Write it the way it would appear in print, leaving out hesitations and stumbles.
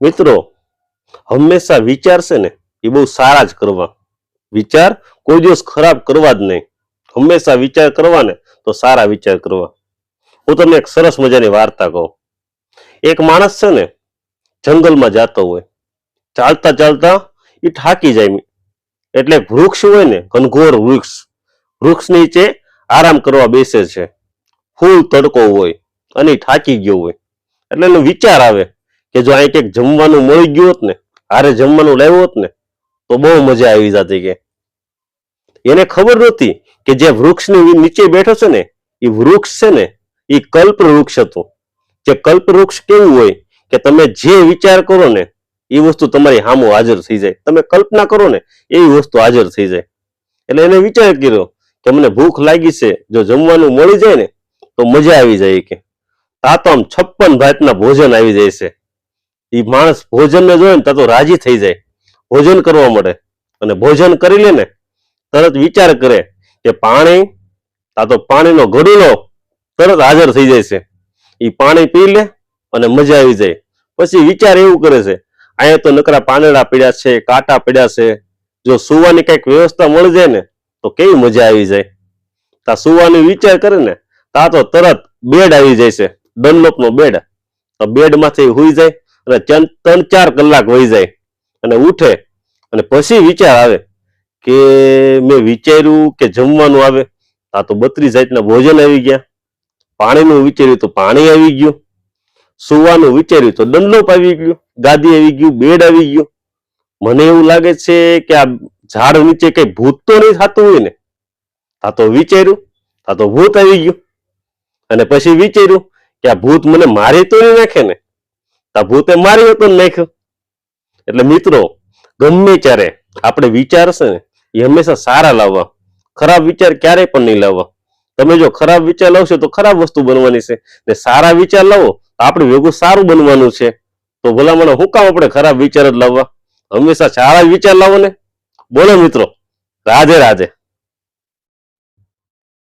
મિત્રો, હંમેશા વિચાર છે ને એ બહુ સારા જ કરવા. વિચાર કોઈ દિવસ ખરાબ કરવા જ નહીં. હંમેશા વિચાર કરવા ને તો સારા વિચાર કરવા. હું તમને એક સરસ મજાની વાર્તા કહું. એક માણસ છે ને જંગલમાં જતો હોય, ચાલતા ચાલતા એ થાકી જાય. એટલે વૃક્ષ હોય ને, ઘનઘોર વૃક્ષ નીચે આરામ કરવા બેસે છે. ફૂલ તડકો હોય અને થાકી ગયો હોય. એટલે એનો વિચાર આવે કે જો અહીં કંઈક જમવાનું મળી ગયું હોત ને, હારે જમવાનું લાવ્યું હોત ને તો બહુ મજા આવી જતી. કે એને ખબર નહોતી કે જે વૃક્ષની નીચે બેઠો છે ને એ વૃક્ષ છે ને એ કલ્પ વૃક્ષ હતું. જે કલ્પ વૃક્ષ કેવું હોય કે તમે જે વિચાર કરો ને એ વસ્તુ તમારી સામે હાજર થઈ જાય. તમે કલ્પના કરો ને એવી વસ્તુ હાજર થઈ જાય. એટલે એને વિચાર કર્યો કે મને ભૂખ લાગી છે, જો જમવાનું મળી જાય ને તો મજા આવી જાય. કે આ તો આમ 56 ભાતના ભોજન આવી જાય છે. એ માણસ ભોજનને જોયે ને તો રાજી થઈ જાય, ભોજન કરવા મળે. અને ભોજન કરી લે ને તરત વિચાર કરે કે પાણી, આ તો પાણીનો ઘડુલો તરત હાજર થઈ જાય છે. એ પાણી પી લે અને મજા આવી જાય. પછી વિચાર એવું કરે છે, અહીંયા તો નકરા પાંદડા પડ્યા છે, કાંટા પડ્યા છે, જો સુવાની કઈક વ્યવસ્થા મળી જાય ને તો કેવી મજા આવી જાય. તા સુવાની વિચાર કરે ને તા તો તરત બેડ આવી જાય છે, ડનલોપનો બેડ. તો બેડમાંથી હુઈ જાય અને 3-4 કલાક વહી જાય અને ઉઠે. અને પછી વિચાર આવે કે મેં વિચાર્યું કે જમવાનું આવે, આ તો 32 જાતના ભોજન આવી ગયા. પાણીનું વિચાર્યું તો પાણી આવી ગયું. સુવાનું વિચાર્યું તો ડનલોપ આવી ગયું, ગાદી આવી ગયું, બેડ આવી ગયું. મને એવું લાગે છે કે આ ઝાડ નીચે કઈ ભૂત તો નહીં થતું હોય ને. આ તો વિચાર્યું, આ તો ભૂત આવી ગયું. અને પછી વિચાર્યું કે આ ભૂત મને મારી તો નહીં નાખે ને. આ ભૂતે મારી તો નાખ્યો. એટલે મિત્રો, ગમે ત્યારે આપણે વિચાર છે ને એ હંમેશા સારા લાવવા. ખરાબ વિચાર ક્યારેય પણ નહીં લાવવા. તમે જો ખરાબ વિચાર લાવશો તો ખરાબ વસ્તુ બનવાની છે, ને સારા વિચાર લાવો તો આપણે ભેગું સારું બનવાનું છે. તો ભલામણ હું કામ આપણે ખરાબ વિચાર જ લાવવા? હંમેશા સારા વિચાર લાવો ને. બોલો મિત્રો, રાધે રાધે.